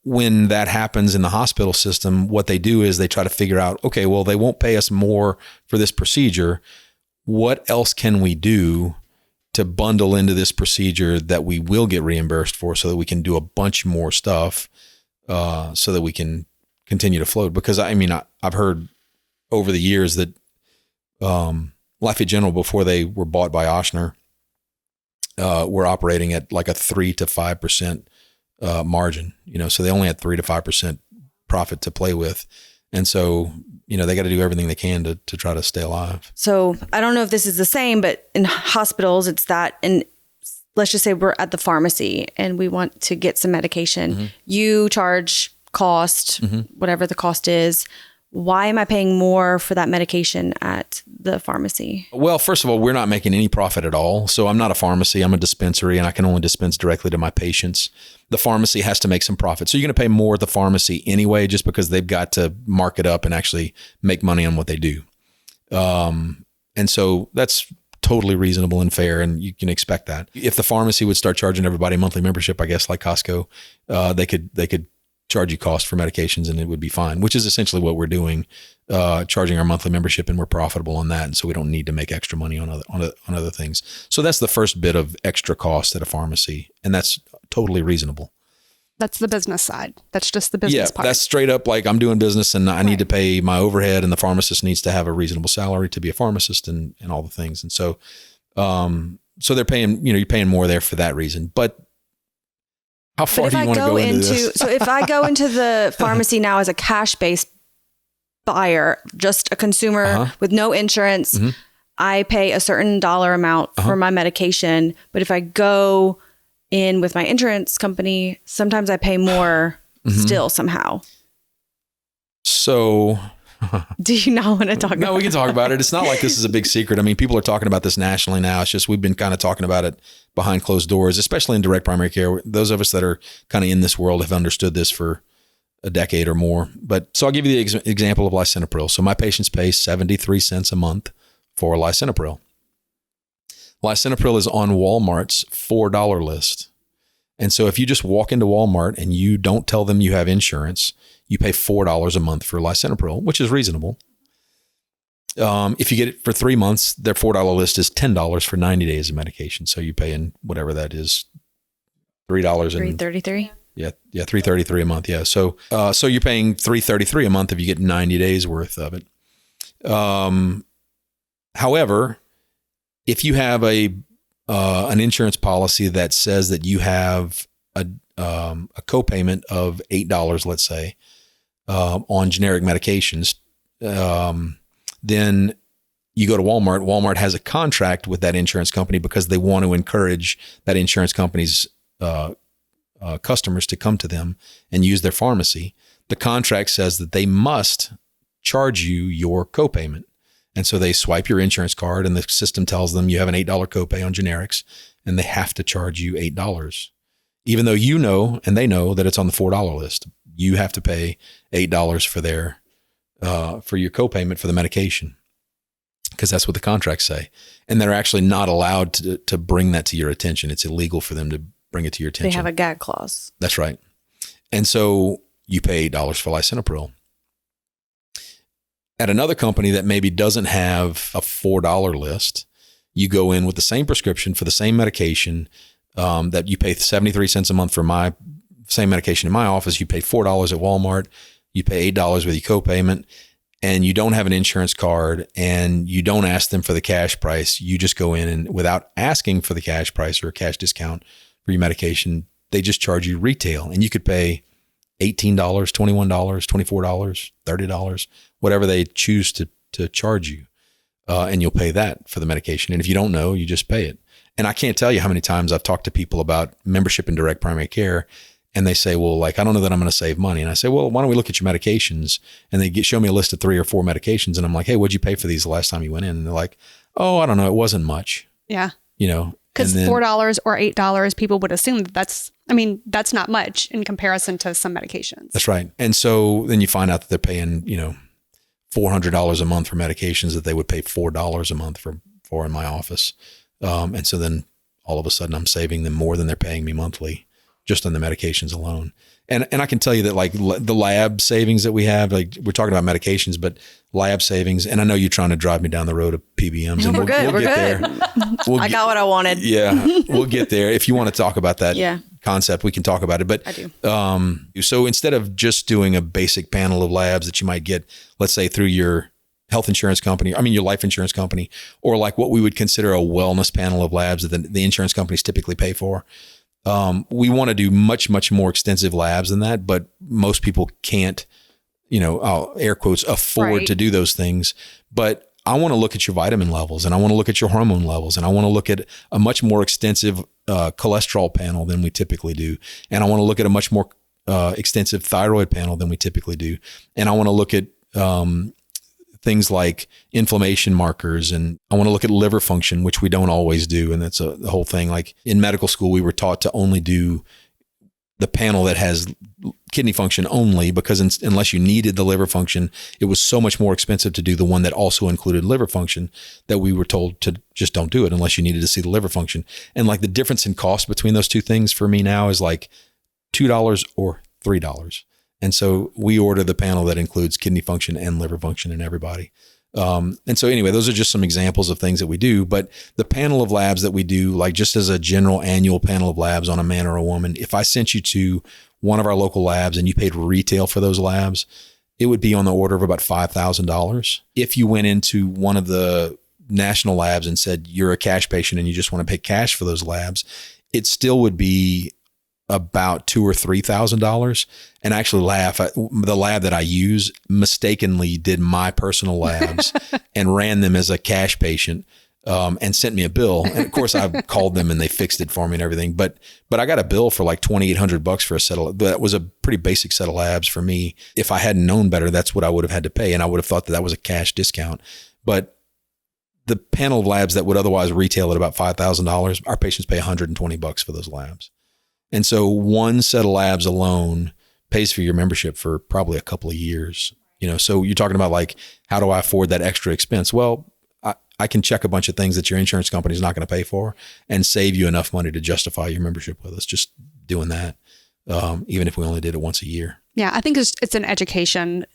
when that happens in the hospital system, what they do is they try to figure out, okay, well, they won't pay us more for this procedure. What else can we do to bundle into this procedure that we will get reimbursed for, so that we can do a bunch more stuff, so that we can continue to float? Because I've heard over the years that Lafayette General, before they were bought by Ochsner, were operating at like a 3 to 5% margin. So they only had 3 to 5% profit to play with, and so they got to do everything they can to try to stay alive. So I don't know if this is the same, but in hospitals, it's that. And let's just say we're at the pharmacy and we want to get some medication. You charge cost, whatever the cost is. Why am I paying more for that medication at the pharmacy? Well, first of all, we're not making any profit at all. So I'm not a pharmacy. I'm a dispensary, and I can only dispense directly to my patients. The pharmacy has to make some profit. So you're going to pay more at the pharmacy anyway, just because they've got to mark it up and actually make money on what they do. And so that's totally reasonable and fair, and you can expect that. If the pharmacy would start charging everybody a monthly membership, I guess like Costco, they could charge you cost for medications and it would be fine, which is essentially what we're doing, charging our monthly membership, and we're profitable on that. And so we don't need to make extra money on other things. So that's the first bit of extra cost at a pharmacy. And that's totally reasonable. That's the business side. That's just the business part. That's straight up like I'm doing business and I need to pay my overhead, and the pharmacist needs to have a reasonable salary to be a pharmacist and all the things. And so, so they're paying, you're paying more there for that reason. But How far do you want to go into this? So if I go into the pharmacy now as a cash-based buyer, just a consumer with no insurance, I pay a certain dollar amount for my medication. But if I go in with my insurance company, sometimes I pay more still somehow. So... Do you not want to talk about it? No, we can talk about it. It's not like this is a big secret. I mean, people are talking about this nationally now. It's just we've been kind of talking about it behind closed doors, especially in direct primary care. Those of us that are kind of in this world have understood this for a decade or more. But so I'll give you the example of lisinopril. So my patients pay 73 cents a month for lisinopril. Lisinopril is on Walmart's $4 list. And so if you just walk into Walmart and you don't tell them you have insurance, you pay $4 a month for lisinopril, which is reasonable. If you get it for 3 months, their $4 list is $10 for 90 days of medication. So you pay in whatever that is, $3 and $3.33. Yeah, $3.33 a month. Yeah, so you're paying $3.33 a month if you get 90 days worth of it. However, if you have an insurance policy that says that you have a copayment of $8, let's say, on generic medications, then you go to Walmart. Walmart has a contract with that insurance company because they want to encourage that insurance company's customers to come to them and use their pharmacy. The contract says that they must charge you your copayment. And so they swipe your insurance card and the system tells them you have an $8 copay on generics and they have to charge you $8. Even though you know, and they know that it's on the $4 list, you have to pay $8 for your copayment for the medication because that's what the contracts say. And they're actually not allowed to bring that to your attention. It's illegal for them to bring it to your attention. They have a gag clause. That's right. And so you pay $8 for lisinopril. At another company that maybe doesn't have a $4 list, you go in with the same prescription for the same medication that you pay 73 cents a month for my same medication in my office. You pay $4 at Walmart. You pay $8 with your copayment, and you don't have an insurance card, and you don't ask them for the cash price. You just go in and without asking for the cash price or a cash discount for your medication, they just charge you retail, and you could pay $18, $21, $24, $30, whatever they choose to charge you. And you'll pay that for the medication. And if you don't know, you just pay it. And I can't tell you how many times I've talked to people about membership in direct primary care. And they say, well, like, I don't know that I'm going to save money. And I say, well, why don't we look at your medications? And they show me a list of 3 or 4 medications. And I'm like, hey, what'd you pay for these the last time you went in? And they're like, oh, I don't know. It wasn't much. Yeah. You know, because $4 or $8, people would assume that's not much in comparison to some medications. That's right. And so then you find out that they're paying, $400 a month for medications that they would pay $4 a month for in my office. And so then all of a sudden I'm saving them more than they're paying me monthly just on the medications alone. And I can tell you that like the lab savings that we have, like we're talking about medications, but lab savings, and I know you're trying to drive me down the road of PBMs. And we're good. We're good. I got what I wanted. Yeah, we'll get there. If you want to talk about that concept, we can talk about it. But I do. So instead of just doing a basic panel of labs that you might get, let's say through your health insurance company, your life insurance company, or like what we would consider a wellness panel of labs that the insurance companies typically pay for. We want to do much, much more extensive labs than that, but most people can't, I'll air quotes, afford to do those things. But I want to look at your vitamin levels, and I want to look at your hormone levels, and I want to look at a much more extensive cholesterol panel than we typically do. And I want to look at a much more extensive thyroid panel than we typically do. And I want to look at things like inflammation markers, and I want to look at liver function, which we don't always do. And that's the whole thing. Like in medical school, we were taught to only do the panel that has kidney function only, because unless you needed the liver function, it was so much more expensive to do the one that also included liver function that we were told to just don't do it unless you needed to see the liver function. And like the difference in cost between those two things for me now is like $2 or $3. And so we order the panel that includes kidney function and liver function in everybody. And so anyway, those are just some examples of things that we do. But the panel of labs that we do, like just as a general annual panel of labs on a man or a woman, if I sent you to one of our local labs and you paid retail for those labs, it would be on the order of about $5,000. If you went into one of the national labs and said you're a cash patient and you just want to pay cash for those labs, it still would be about $2,000 or $3,000, and I actually laugh. The lab that I use mistakenly did my personal labs and ran them as a cash patient, and sent me a bill. And of course, I called them and they fixed it for me and everything. But I got a bill for like $2,800 for a set of. That was a pretty basic set of labs for me. If I hadn't known better, that's what I would have had to pay, and I would have thought that was a cash discount. But the panel of labs that would otherwise retail at about $5,000, our patients pay $120 for those labs. And so one set of labs alone pays for your membership for probably a couple of years. So you're talking about like, how do I afford that extra expense? Well, I can check a bunch of things that your insurance company is not going to pay for and save you enough money to justify your membership with us. Just doing that, even if we only did it once a year. Yeah, I think it's an education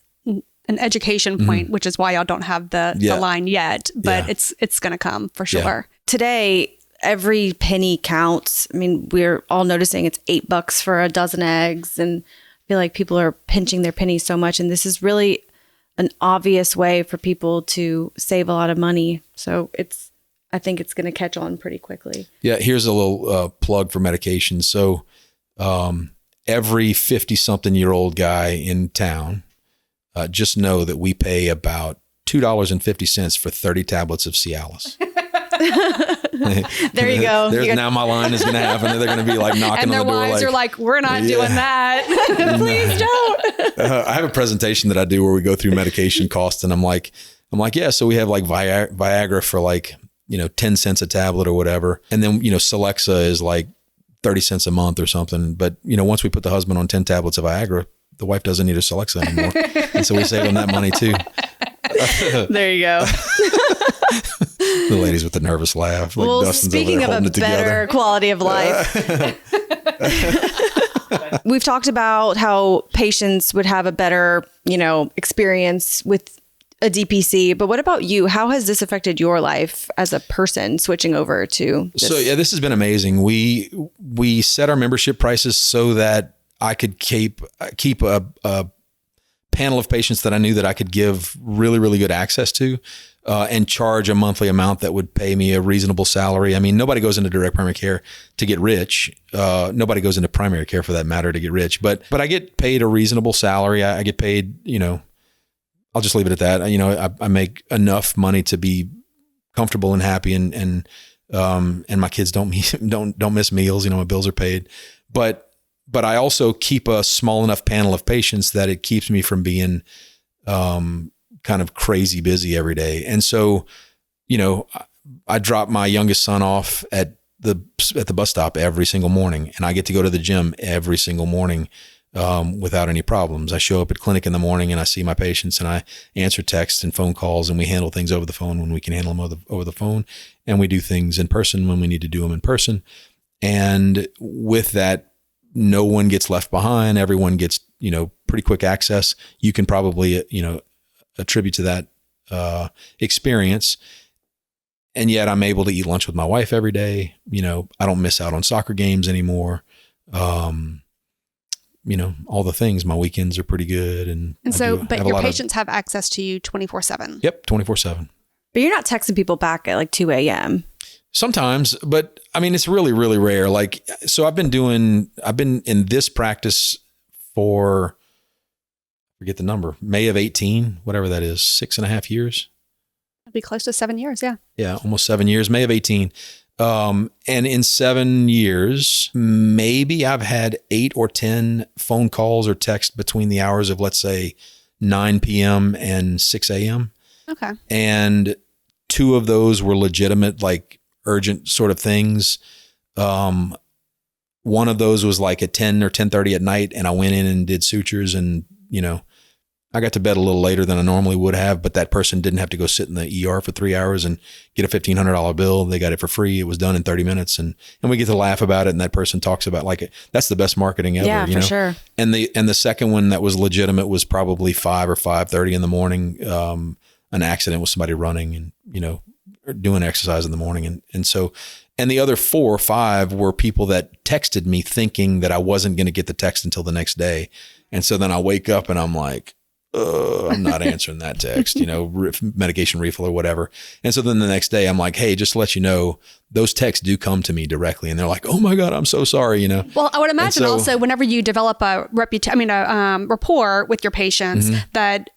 point, which is why y'all don't have the line yet, but it's going to come for sure. Yeah. Today, every penny counts. I mean, we're all noticing it's $8 for a dozen eggs, and I feel like people are pinching their pennies so much. And this is really an obvious way for people to save a lot of money. So I think it's going to catch on pretty quickly. Yeah. Here's a little plug for medication. So every 50-something-year-old guy in town, just know that we pay about $2.50 for 30 tablets of Cialis. There you go. Now my line is going to happen. They're going to be like knocking on the door. And their wives are like, we're not doing that. Please don't. I have a presentation that I do where we go through medication costs, and I'm like, yeah, so we have like Viagra for like, 10 cents a tablet or whatever. And then, Celexa is like 30 cents a month or something. But, once we put the husband on 10 tablets of Viagra, the wife doesn't need a Celexa anymore. And so we save on that money too. There you go. The ladies with the nervous laugh. Like well, Dustin's speaking of a better quality of life, we've talked about how patients would have a better, experience with a DPC. But what about you? How has this affected your life as a person switching over to this? So yeah, this has been amazing. We set our membership prices so that I could keep a panel of patients that I knew that I could give really, really good access to, and charge a monthly amount that would pay me a reasonable salary. I mean, nobody goes into direct primary care to get rich. Nobody goes into primary care for that matter to get rich, but I get paid a reasonable salary. I get paid, I'll just leave it at that. I make enough money to be comfortable and happy, and my kids don't miss meals. My bills are paid, but I also keep a small enough panel of patients that it keeps me from being kind of crazy busy every day. And so, I drop my youngest son off at the bus stop every single morning, and I get to go to the gym every single morning without any problems. I show up at clinic in the morning and I see my patients, and I answer texts and phone calls, and we handle things over the phone when we can handle them over the phone, and we do things in person when we need to do them in person. And with that, no one gets left behind. Everyone gets, pretty quick access. You can probably, attribute to that experience. And yet I'm able to eat lunch with my wife every day. I don't miss out on soccer games anymore. All the things. My weekends are pretty good. And so, but your patients have access to you 24/7. Yep. 24/7. But you're not texting people back at like 2 a.m. Sometimes, but I mean, it's really, really rare. Like, so I've been in this practice for, forget the number, May of 18, whatever that is, 6.5 years. It'll be close to 7 years. Yeah. Yeah. Almost 7 years, May of 18. And in 7 years, maybe I've had 8 or 10 phone calls or texts between the hours of, let's say, 9 p.m. and 6 a.m. Okay. And 2 of those were legitimate, like, urgent sort of things. One of those was like at 10 or 10:30 at night, and I went in and did sutures, and I got to bed a little later than I normally would have, but that person didn't have to go sit in the ER for 3 hours and get a $1,500 bill. They got it for free. It was done in 30 minutes, and we get to laugh about it. And that person talks about like that's the best marketing ever. Yeah, for sure. And the second one that was legitimate was probably 5 or 5:30 in the morning. An accident with somebody running and doing exercise in the morning. And the other 4 or 5 were people that texted me thinking that I wasn't going to get the text until the next day. And so then I wake up and I'm like, I'm not answering that text, medication refill or whatever. And so then the next day I'm like, hey, just to let you know, those texts do come to me directly. And they're like, oh my God, I'm so sorry, Well, I would imagine also whenever you develop a rapport with your patients, that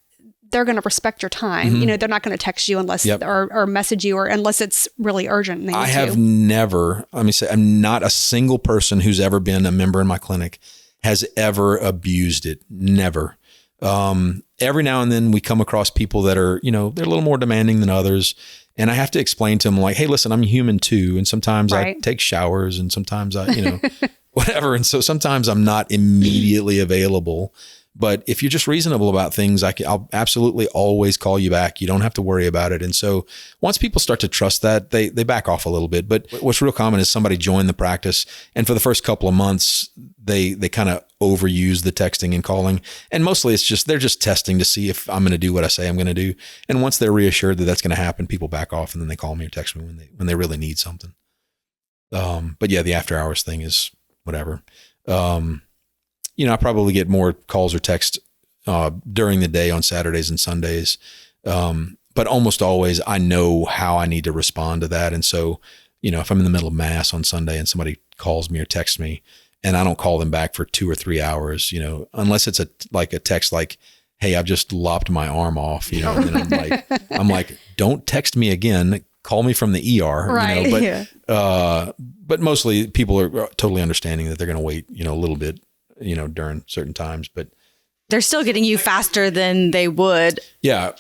they're going to respect your time. They're not going to text you unless or message you or unless it's really urgent. And I have never, let me say, I'm not a single person who's ever been a member in my clinic has ever abused it. Never. Every now and then we come across people that are, they're a little more demanding than others. And I have to explain to them like, hey, listen, I'm human too. And sometimes I take showers and sometimes I, whatever. And so sometimes I'm not immediately available. But if you're just reasonable about things, I'll absolutely always call you back. You don't have to worry about it. And so once people start to trust that, they back off a little bit. But what's real common is somebody joined the practice, and for the first couple of months, they kind of overuse the texting and calling. And mostly they're just testing to see if I'm going to do what I say I'm going to do. And once they're reassured that that's going to happen, people back off and then they call me or text me when they really need something. But yeah, the after hours thing is whatever. I probably get more calls or texts during the day on Saturdays and Sundays. But almost always I know how I need to respond to that. And so, if I'm in the middle of mass on Sunday and somebody calls me or texts me and I don't call them back for 2 or 3 hours, unless it's a text like, hey, I've just lopped my arm off, and then I'm like, don't text me again. Call me from the ER, right. But mostly people are totally understanding that they're going to wait, a little bit, during certain times, but they're still getting you faster than they would. Yeah.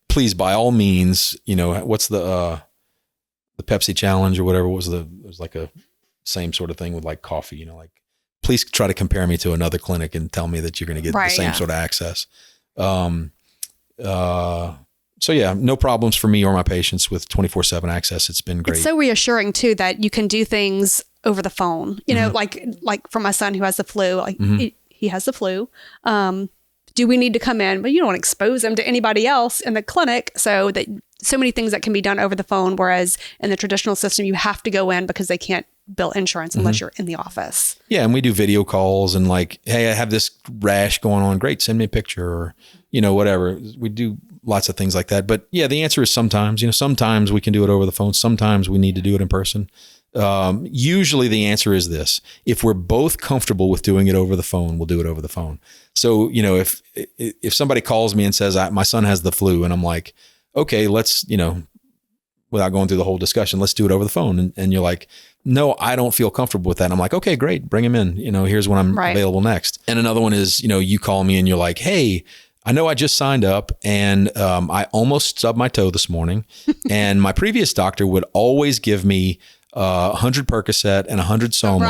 Please, by all means, what's the Pepsi challenge or whatever it was like a same sort of thing with like coffee, please try to compare me to another clinic and tell me that you're going to get the same sort of access. So yeah, no problems for me or my patients with 24/7 access. It's been great. It's so reassuring too that you can do things over the phone, like for my son who has the flu, he has the flu. Do we need to come in? But you don't want to expose him to anybody else in the clinic. So many things that can be done over the phone. Whereas in the traditional system, you have to go in because they can't bill insurance unless you're in the office. Yeah. And we do video calls and like, hey, I have this rash going on. Great. Send me a picture or, whatever. We do lots of things like that. But yeah, the answer is sometimes, sometimes we can do it over the phone. Sometimes we need to do it in person. Usually the answer is this: if we're both comfortable with doing it over the phone, we'll do it over the phone. So, if somebody calls me and says, my son has the flu, and I'm like, okay, let's, without going through the whole discussion, let's do it over the phone. And you're like, no, I don't feel comfortable with that. And I'm like, okay, great. Bring him in. Here's when I'm available next. And another one is, you call me and you're like, hey, I know I just signed up and I almost stubbed my toe this morning. And my previous doctor would always give me 100 Percocet and 100 Soma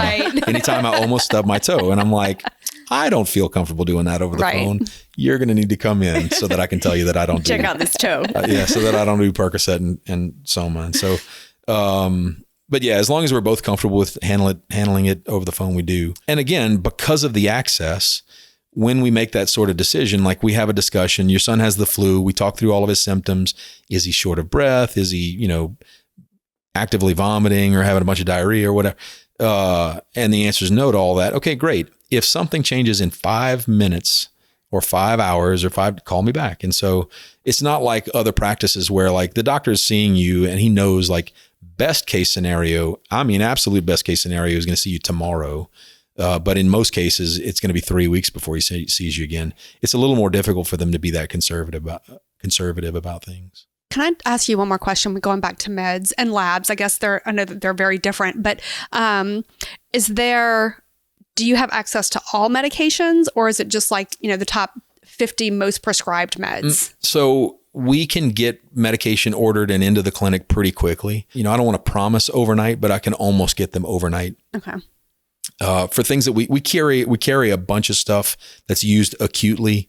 anytime I almost stubbed my toe. And I'm like, I don't feel comfortable doing that over the phone. You're going to need to come in so that I can tell you that I don't check out this toe. So that I don't do Percocet and Soma. And so, but yeah, as long as we're both comfortable with handling it over the phone, we do. And again, because of the access, when we make that sort of decision, like we have a discussion, your son has the flu. We talk through all of his symptoms. Is he short of breath? Is he, actively vomiting or having a bunch of diarrhea or whatever? And the answer is no to all that. Okay, great. If something changes in 5 minutes or 5 hours or call me back. And so it's not like other practices where like the doctor is seeing you and he knows like best case scenario, absolute best case scenario is going to see you tomorrow. But in most cases, it's going to be 3 weeks before he sees you again. It's a little more difficult for them to be that conservative about things. Can I ask you one more question? We're going back to meds and labs. I guess I know that they're very different, but do you have access to all medications, or is it just like, the top 50 most prescribed meds? So we can get medication ordered and into the clinic pretty quickly. I don't want to promise overnight, but I can almost get them overnight. Okay. For things that we carry a bunch of stuff that's used acutely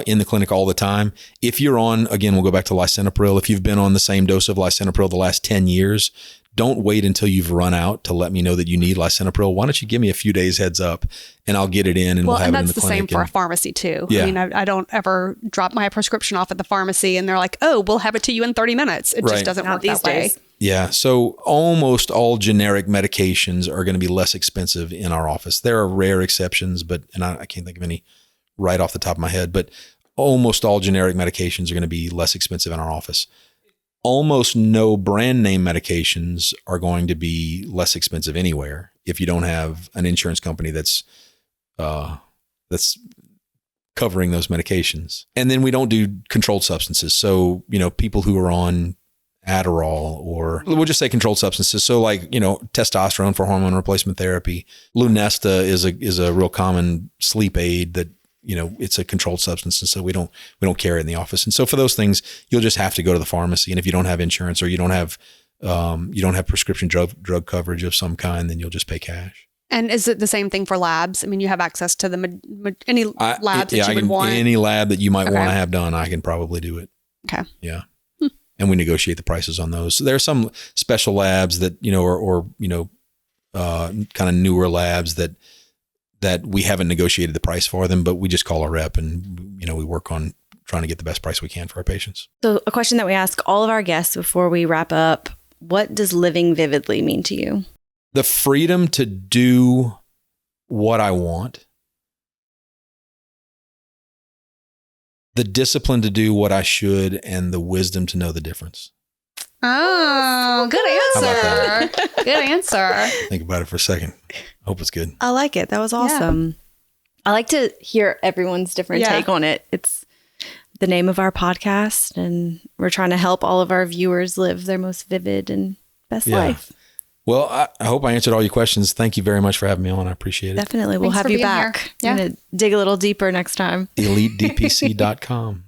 in the clinic all the time. If you're on, again, we'll go back to lisinopril. If you've been on the same dose of lisinopril the last 10 years, don't wait until you've run out to let me know that you need lisinopril. Why don't you give me a few days heads up and I'll get it in and we'll have it in the clinic. Well, and that's the same for a pharmacy too. Yeah. I don't ever drop my prescription off at the pharmacy and they're like, oh, we'll have it to you in 30 minutes. It just doesn't work that way. Yeah. So almost all generic medications are going to be less expensive in our office. There are rare exceptions, and I can't think of any right off the top of my head, but almost all generic medications are going to be less expensive in our office. Almost no brand name medications are going to be less expensive anywhere if you don't have an insurance company that's covering those medications. And then we don't do controlled substances. So, people who are on Adderall, or we'll just say controlled substances. So like, testosterone for hormone replacement therapy. Lunesta is a real common sleep aid that, it's a controlled substance. And so we don't carry it in the office. And so for those things, you'll just have to go to the pharmacy. And if you don't have insurance or you don't have prescription drug coverage of some kind, then you'll just pay cash. And is it the same thing for labs? I mean, you have access to any labs that you would want? Any lab that you might want to have done, I can probably do it. Okay. Yeah. And we negotiate the prices on those. So there are some special labs that, or kind of newer labs that we haven't negotiated the price for them, but we just call our rep and, we work on trying to get the best price we can for our patients. So a question that we ask all of our guests before we wrap up, what does living vividly mean to you? The freedom to do what I want, the discipline to do what I should, and the wisdom to know the difference. Oh, good answer. Good answer. Think about it for a second. I hope it's good. I like it. That was awesome. Yeah. I like to hear everyone's different take on it. It's the name of our podcast, and we're trying to help all of our viewers live their most vivid and best life. Well, I hope I answered all your questions. Thank you very much for having me on. I appreciate it. Definitely. We'll have you back. I'm going to dig a little deeper next time. EliteDPC.com.